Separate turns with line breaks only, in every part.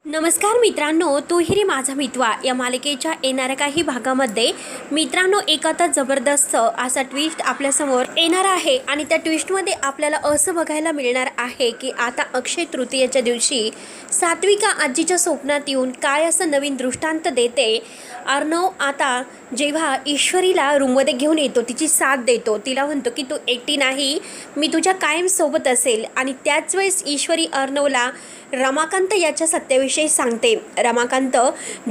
नमस्कार मित्रांनो, तू हिरी माझा मितवा या मालिकेच्या येणाऱ्या काही भागामध्ये मित्रांनो एक आता जबरदस्त असा ट्विस्ट आपल्यासमोर येणार आहे आणि त्या ट्विस्टमध्ये आपल्याला असं बघायला मिळणार आहे की आता अक्षय तृतीयेच्या दिवशी सात्विका आजीच्या स्वप्नात येऊन काय असं नवीन दृष्टांत देते. अर्णव आता जेव्हा ईश्वरीला रूममध्ये घेऊन येतो, तिची साथ देतो, तिला म्हणतो की तू एकटी नाही, मी तुझ्या कायम सोबत असेल. आणि त्याच वेळेस ईश्वरी अर्णवला रमाकांत याच्या सत्याविषयी सांगते. रमाकांत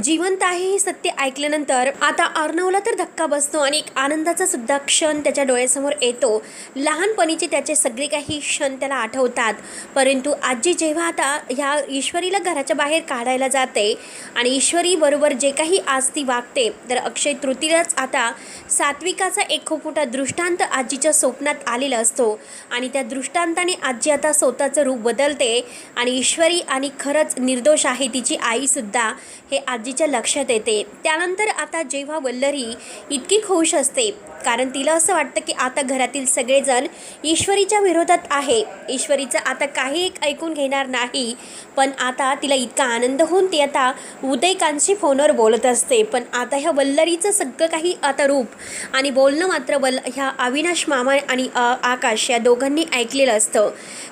जिवंत आहे हे सत्य ऐकल्यानंतर आता अर्णवला तर धक्का बसतो आणि एक आनंदाचा सुद्धा क्षण त्याच्या डोळ्यासमोर येतो. लहानपणीचे त्याचे सगळे काही क्षण त्याला आठवतात. परंतु आजी जेव्हा आता ह्या ईश्वरीला घराच्या बाहेर काढायला जाते आणि ईश्वरी बरोबर जे काही आज ती वागते, तर अक्षय तृतीयेलाच आता सात्विकाचा एक खूप मोठा दृष्टांत आजीच्या स्वप्नात आलेला असतो आणि त्या दृष्टांताने आजी आता स्वतःचं रूप बदलते आणि ईश्वरी आणि खरंच निर्दोष आहे तिची आईसुद्धा हे आजीच्या लक्षात येते. त्यानंतर आता जेव्हा वल्लरी इतकी खुश असते, कारण तिला असं वाटतं की आता घरातील सगळेजण ईश्वरीच्या विरोधात आहे, ईश्वरीचं आता काही एक ऐकून घेणार नाही. पण आता तिला इतका आनंद होऊन ती आता उदयकांतशी फोनवर बोलत असते. पण आता ह्या वल्लरीचं सगळं काही आता रूप आणि बोलणं मात्र ह्या अविनाश मामा आणि आकाश या दोघांनी ऐकलेलं असतं.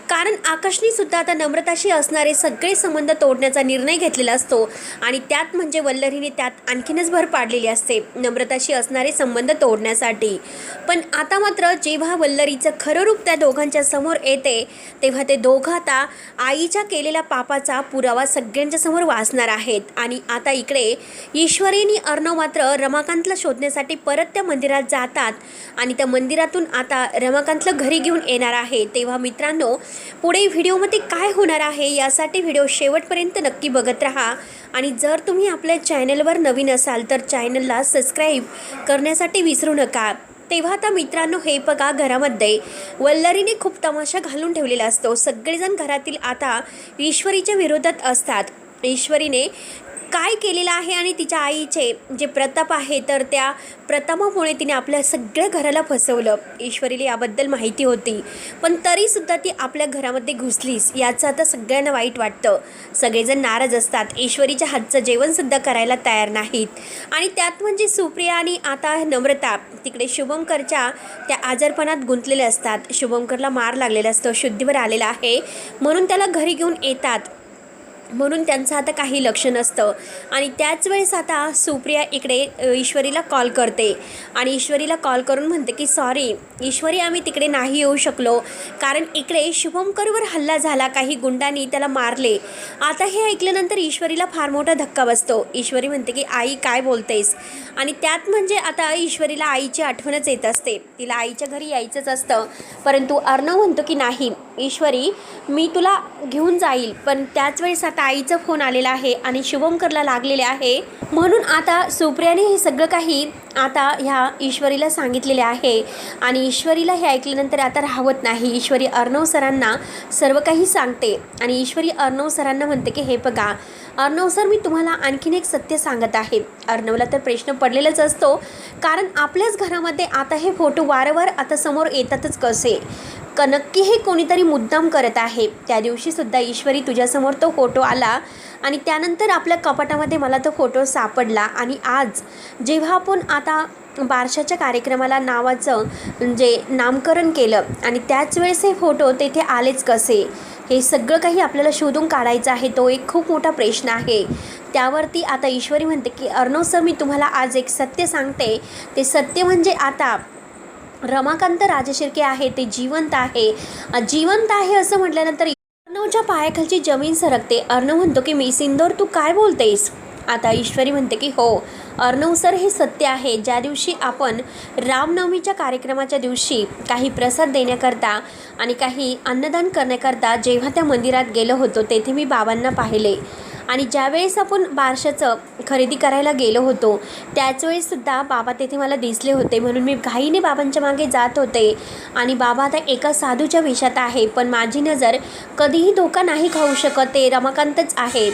कारण आकाशने सुद्धा आता नम्रताशी असणारे सगळे संबंध तोडण्याचा निर्णय घेतलेला असतो आणि त्यात म्हणजे वल्लरीने त्यात आणखीनच भर पाडलेली असते नम्रताशी असणारे संबंध तोडण्यासाठी. पण आता मात्र जेव्हा वल्लरीचं खरं रूप त्या दोघांच्या समोर येते, तेव्हा ते दोघं आता आईच्या केलेल्या पापाचा पुरावा सगळ्यांच्या समोर वाचणार आहेत. आणि आता इकडे ईश्वरी आणि अर्णव मात्र रमाकांतला शोधण्यासाठी परत त्या मंदिरात जातात आणि त्या मंदिरातून आता रमाकांतला घरी घेऊन येणार आहे. तेव्हा मित्रांनो, पुढे व्हिडिओमध्ये काय होणार आहे यासाठी व्हिडिओ शेवटपर्यंत नक्की बघत राहा. आणि जर तुम्ही आपल्या चॅनलवर नवीन असाल तर चॅनलला सबस्क्राईब करण्यासाठी विसरू नका. तेव्हा आता मित्रांनो हे बघा, घरामध्ये वल्लरीने खूप तमाशा घालून ठेवलेला असतो. सगळेजण घरातील आता ईश्वरीच्या विरोधात असतात. ईश्वरीने काय केलेलं आहे आणि तिच्या आईचे जे प्रताप आहे, तर त्या प्रतापामुळे तिने आपल्या सगळ्या घराला फसवलं. ईश्वरीला याबद्दल माहिती होती, पण तरीसुद्धा ती आपल्या घरामध्ये घुसलीस याचं आता सगळ्यांना वाईट वाटतं. सगळेजण नाराज असतात, ईश्वरीच्या हातचं जेवणसुद्धा करायला तयार नाहीत. आणि त्यात म्हणजे सुप्रिया आणि आता नम्रता तिकडे शुभंकरच्या त्या आजारपणात गुंतलेले असतात. शुभंकरला मार लागलेला असतो, शुद्धीवर आलेला आहे म्हणून त्याला घरी घेऊन येतात, म्हणून त्यांचं आता काही लक्ष नसतं. आणि त्याच वेळेस आता सुप्रिया इकडे ईश्वरीला कॉल करते आणि ईश्वरीला कॉल करून म्हणते की सॉरी ईश्वरी, आम्ही तिकडे नाही येऊ शकलो कारण इकडे शुभंकरवर हल्ला झाला, काही गुंडांनी त्याला मारले. आता हे ऐकल्यानंतर ईश्वरीला फार मोठा धक्का बसतो. ईश्वरी म्हणते की आई काय बोलतेस? आणि त्यात म्हणजे आता ईश्वरीला आईची आठवणच येत असते, तिला आईच्या घरी यायचंच असतं. परंतु अर्णव म्हणतो की नाही ईश्वरी, मी तुला घेऊन जाईल. पण त्याच वेळेस आता आईचा फोन आलेला आहे आणि शुभंकरला लागलेले आहे, म्हणून आता सुप्रियाने हे सगळं काही आता ह्या ईश्वरीला सांगितलेले आहे. आणि ईश्वरीला हे ऐकल्यानंतर आता राहवत नाही. ईश्वरी अर्णव सरांना सर्व काही सांगते आणि ईश्वरी अर्णव सरांना म्हणते की हे बघा अर्णव सर, मी तुम्हाला आणखीन एक सत्य सांगत आहे. अर्णवला तर प्रश्न पडलेलाच असतो, कारण आपल्याच घरामध्ये आता हे फोटो वारंवार आता समोर येतातच कसे, नक्की हे कोणीतरी मुद्दाम करत आहे. त्या दिवशीसुद्धा ईश्वरी तुझ्यासमोर तो फोटो आला आणि त्यानंतर आपल्या कपाटामध्ये मला तो फोटो सापडला. आणि आज जेव्हा आपण आता बारशाच्या कार्यक्रमाला नावाचं जे नामकरण केलं आणि त्याच वेळेस हे फोटो तेथे आलेच कसे, हे सगळं काही आपल्याला शोधून काढायचं आहे. तो एक खूप मोठा प्रश्न आहे. त्यावरती आता ईश्वरी म्हणते की अर्णव सर, मी तुम्हाला आज एक सत्य सांगते. ते सत्य म्हणजे आता रमाकांत राजशिर्के आहे ते जिवंत आहे. जिवंत आहे असं म्हटल्यानंतर अर्णवच्या पायाखालची जमीन सरकते. अर्णव म्हणतो की मी सिंदूर, तू काय बोलतेस? आता ईश्वरी म्हणते की हो अर्णव सर, हे सत्य आहे. ज्या दिवशी आपण रामनवमीच्या कार्यक्रमाच्या दिवशी काही प्रसाद देण्याकरता आणि काही अन्नदान करण्याकरता जेव्हा त्या मंदिरात गेलो होतो, तेथे मी बाबांना पाहिले. आणि ज्यावेळेस आपण बारशाचं खरेदी करायला गेलो होतो त्याच वेळेससुद्धा बाबा तेथे मला दिसले होते, म्हणून मी घाईने बाबांच्या मागे जात होते. आणि बाबा आता एका साधूच्या वेशात आहे, पण माझी नजर कधीही धोका नाही खाऊ शकत, ते रमाकांतच आहे.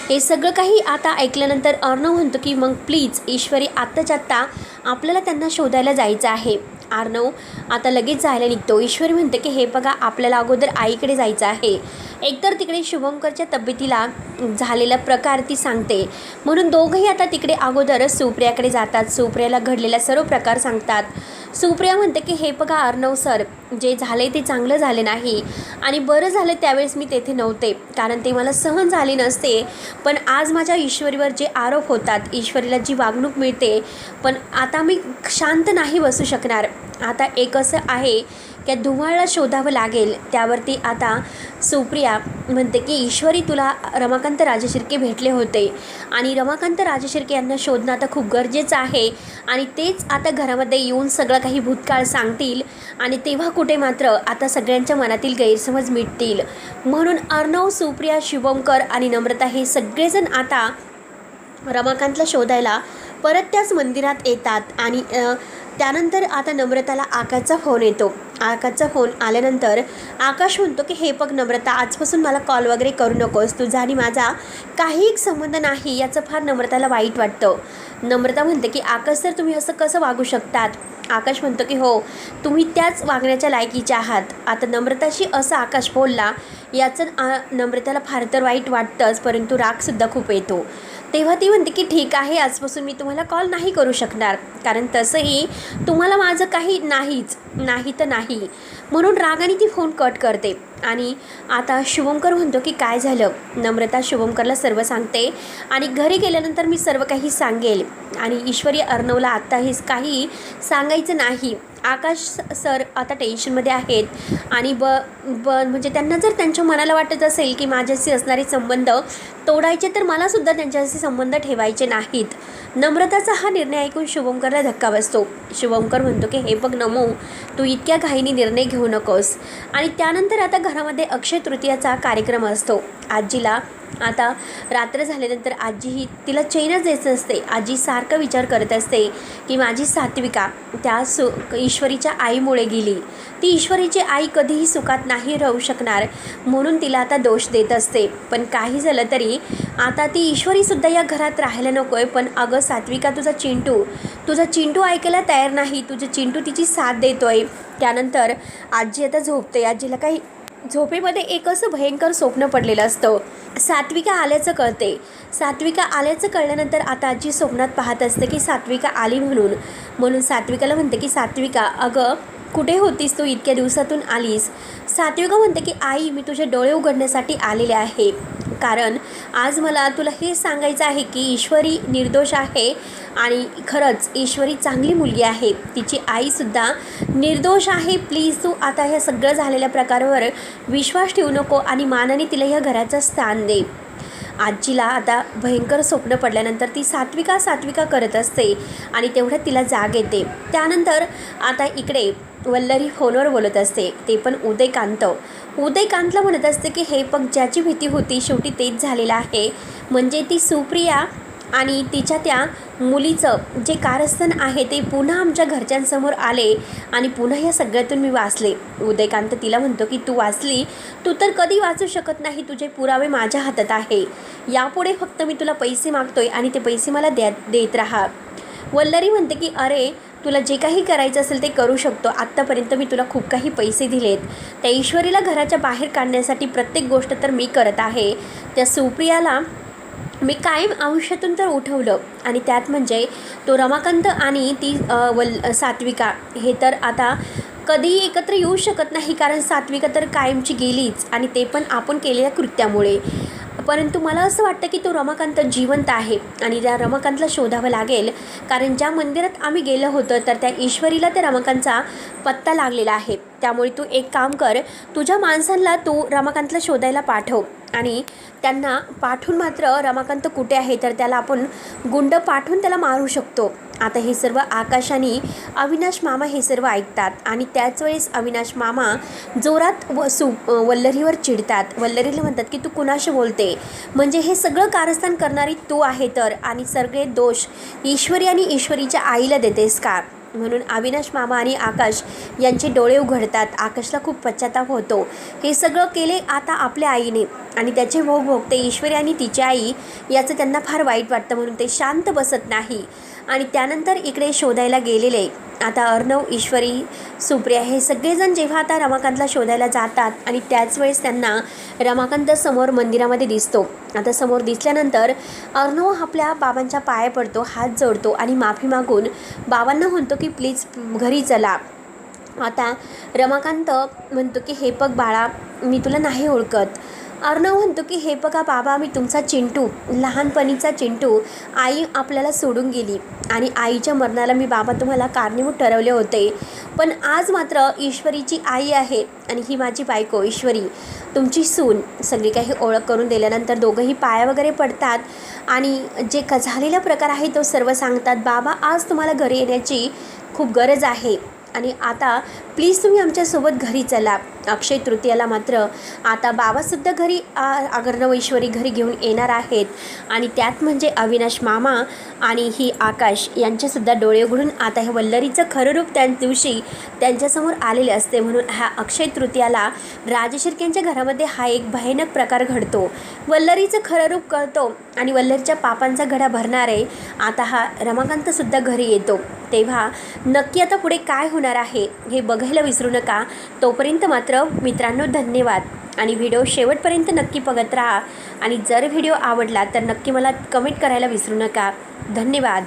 हे सगळं काही आता ऐकल्यानंतर अर्णव म्हणतो की मग प्लीज ईश्वरी, आत्ताच्या आत्ता आपल्याला त्यांना शोधायला जायचं आहे. अर्णव आता लगेच जायला निघतो. ईश्वरी म्हणते की हे बघा, आपल्याला अगोदर आईकडे जायचं आहे. एकतर तिकडे शुभंकरच्या तब्येतीला झालेला प्रकार ती सांगते, म्हणून दोघंही आता तिकडे अगोदरच सुप्रियाकडे जातात. सुप्रियाला घडलेला सर्व प्रकार सांगतात. सुप्रिया म्हणते की हे बघा अर्णव सर, जे झाले ते चांगलं झाले नाही आणि बरं झालं त्यावेळेस मी तेथे नव्हते, कारण ते मला सहन झाले नसते. पण आज माझ्या ईश्वरीवर जे आरोप होतात, ईश्वरीला जी वागणूक मिळते, पण आता मी शांत नाही बसू शकणार. आता एक असं आहे की धुमाळला शोधावं लागेल. त्यावरती आता सुप्रिया म्हणते की ईश्वरी, तुला रमाकांत राजशिर्के भेटले होते आणि रमाकांत राजशिर्के यांना शोधणं आता खूप गरजेचं आहे आणि तेच आता घरामध्ये येऊन सगळं काही भूतकाळ सांगतील आणि तेव्हा कुठे मात्र आता सगळ्यांच्या मनातील गैरसमज मिटतील. म्हणून अर्णव, सुप्रिया, शुभंकर आणि नम्रता हे सगळेजण आता रमाकांतला शोधायला परत त्याच मंदिरात येतात आणि त्यानंतर आता नम्रताला आकाशचा फोन येतो. आकाशचा फोन आल्यानंतर आकाश म्हणतो की हे बघ नम्रता, आजपासून मला कॉल वगैरे करू नकोस, तुझा आणि माझा काहीच संबंध नाही. याचं फार नम्रताला वाईट वाटतं. नम्रता म्हणते की आकाश सर, तुम्ही असं कसं वागू शकतात? आकाश म्हणतो की हो, तुम्ही त्याच वागण्याच्या लायकीचे आहात. आता नम्रताशी असं आकाश बोलला, याचं नम्रताला फार तर वाईट वाटतंच, परंतु रागसुद्धा खूप येतो. तेव्हा ती म्हणते की ठीक आहे, आजपासून मी तुम्हाला कॉल नाही करू शकणार, कारण तसंही तुम्हाला माझं काही नाही तर नाही. म्हणून रागाने ती फोन कट करते. आणि आता शुभंकर म्हणतो की काय झालं? नम्रता शुभंकरला सर्व सांगते आणि घरी गेल्यानंतर मी सर्व काही सांगेल आणि ईश्वरी अर्णवला आत्ता हेच काही सांगायचं नाही. आकाश सर आता टेन्शनमध्ये आहेत आणि म्हणजे त्यांना जर त्यांच्या मनाला वाटत असेल की माझ्याशी असणारे संबंध तोडायचे, तर मलासुद्धा त्यांच्याशी संबंध ठेवायचे नाहीत. नम्रताचा हा निर्णय ऐकून शुभंकरला धक्का बसतो. शुभंकर म्हणतो की हे बघ नमो, तू इतक्या घाईने निर्णय घेऊ नकोस. आणि त्यानंतर आता घरामध्ये अक्षय तृतीयाचा कार्यक्रम असतो. आजीला आता रात्र झाल्यानंतर आजी ही तिला चैनच देत नसते. आजी सारखं विचार करत असते की माझी सात्विका त्या ईश्वरीच्या आईमुळे गेली. ती ईश्वरीची आई कधीही सुखात नाही राहू शकणार, म्हणून तिला आता दोष देत असते. पण काही झालं तरी आता ती ईश्वरीसुद्धा या घरात राहायला नको आहे. पण अगं सात्विका, तुझा चिंटू ऐकायला तयार नाही. तुझं चिंटू तिची साथ देतो आहे. त्यानंतर आजी आता झोपते. आजीला काही झोपेमध्ये एक असं भयंकर स्वप्न पडलेलं असतं. सात्विका आल्याचं कळल्यानंतर आता आजी स्वप्नात पाहत असते की सात्विका आली म्हणून सात्विकाला म्हणते की सात्विका, अगं कुठे होतीस तू? इतक्या दिवसातून आलीस. सात्विका म्हणते की आई, मी तुझे डोळे उघडण्यासाठी आलेले आहे, कारण आज मला तुला हे सांगायचं आहे की ईश्वरी निर्दोष आहे आणि खरंच ईश्वरी चांगली मुलगी आहे. तिची आईसुद्धा निर्दोष आहे. प्लीज तू आता ह्या सगळं झालेल्या प्रकारावर विश्वास ठेवू नको आणि मानाने तिला ह्या घराचं स्थान दे. आजीला आता भयंकर स्वप्न पडल्यानंतर ती सात्विका करत असते आणि तेवढ्यात तिला जाग येते. त्यानंतर आता इकडे वल्लरी फोनवर बोलत असते, ते पण उदयकांतला म्हणत असते की हे पग ज्याची भीती होती शेवटी तेच झालेलं आहे. म्हणजे ती सुप्रिया आणि तिच्या त्या मुलीचं जे कारस्थान आहे ते पुन्हा आमच्या घरच्यांसमोर आले आणि पुन्हा या सगळ्यातून मी वाचले. उदयकांत तिला म्हणतो की तू वाचली, तू तर कधी वाचू शकत नाही. तुझे पुरावे माझ्या हातात आहे. यापुढे फक्त मी तुला पैसे मागतोय आणि ते पैसे मला देत राहा. वल्लरी म्हणते की अरे, तुला जे काही करायचं असेल ते करू शकतो. आत्तापर्यंत मी तुला खूप काही पैसे दिलेत. त्या ईश्वरीला घराच्या बाहेर काढण्यासाठी प्रत्येक गोष्ट तर मी करत आहे. त्या सुप्रियाला मी कायम आयुष्यातून तर उठवलं आणि त्यात म्हणजे तो रमाकांत आणि ती सात्विका हे तर आता कधीही एकत्र येऊ शकत नाही, कारण सात्विका तर कायमची गेलीच आणि ते पण आपण केलेल्या कृत्यामुळे. परंतु मला असं वाटतं की तो रमाकांत जिवंत आहे आणि त्या रमाकांतला शोधावं लागेल, कारण ज्या मंदिरात आम्ही गेलो होतो तर त्या ईश्वरीला त्या रमाकांतचा पत्ता लागलेला आहे. त्यामुळे तू एक काम कर, तुझ्या माणसांना तू रमाकांतला शोधायला पाठव आणि त्यांना पाठवून मात्र रमाकांत कुठे आहे तर त्याला आपण गुंड पाठवून त्याला मारू शकतो. आता हे सर्व आकाश आणि अविनाश मामा हे सर्व ऐकतात आणि त्याच वेळेस अविनाश मामा जोरात वल्लरीवर चिडतात. वल्लरीला म्हणतात की तू कुणाशी बोलते? म्हणजे हे सगळं कारस्थान करणारी तू आहे तर, आणि सगळे दोष ईश्वरी आणि ईश्वरीच्या आईला देतेस का? म्हणून अविनाश मामा आणि आकाश यांचे डोळे उघडतात. आकाशला खूप पश्चाताप होतो. हे सगळं केले आता आपल्या आईने आणि त्याचे भोग भोगते ईश्वरी आणि तिची आई. याचं त्यांना फार वाईट वाटतं, म्हणून ते शांत बसत नाही. आणि त्यानंतर इकडे शोधायला गेलेले आता अर्णव, ईश्वरी, सुप्रिया हे सगळेजण जेव्हा आता रमाकांतला शोधायला जातात आणि त्याच वेळेस त्यांना रमाकांत समोर मंदिरामध्ये दिसतो. आता समोर दिसल्यानंतर अर्णव आपल्या बाबांच्या पाया पडतो, हात जोडतो आणि माफी मागून बाबांना म्हणतो की प्लीज घरी चला. आता रमाकांत म्हणतो की हे बघ बाळा, मी तुला नाही ओळखत. अर्णव म्हणतो की हे बघा बाबा, मी तुमचा चिंटू, लहानपणीचा चिंटू. आई आपल्याला सोडून गेली आणि आईच्या मरणाला मी बाबा तुम्हाला कारणीभूत ठरवले होते. पण आज मात्र ईश्वरीची आई आहे आणि ही माझी बायको ईश्वरी, तुमची सून. सगळी काही ओळख करून दिल्यानंतर दोघंही पाया वगैरे पडतात आणि जे झालेला प्रकार आहे तो सर्व सांगतात. बाबा, आज तुम्हाला घरी येण्याची खूप गरज आहे आणि आता प्लीज तुम्ही आमच्यासोबत घरी चला. अक्षय तृतीयाला मात्र आता बाबासुद्धा घरी अर्णव, ईश्वरी घरी घेऊन येणार आहेत आणि त्यात म्हणजे अविनाश मामा आणि ही आकाश यांचेसुद्धा डोळे उघडून आता हे वल्लरीचं खरं रूप त्या दिवशी त्यांच्यासमोर आलेले असते. म्हणून ह्या अक्षय तृतीयाला राजशिर्क्यांच्या घरामध्ये हा एक भयानक प्रकार घडतो. वल्लरीचं खरं रूप कळतो आणि वल्लरीच्या पापांचा घडा भरणारे आता हा रमाकांतसुद्धा घरी येतो. तेव्हा नक्की आता पुढे काय होणार आहे हे बघायला विसरू नका. तोपर्यंत मात्र मित्रांनो धन्यवाद आणि व्हिडिओ शेवटपर्यंत नक्की बघत राहा आणि जर व्हिडिओ आवडला तर नक्की मला कमेंट करायला विसरू नका. धन्यवाद.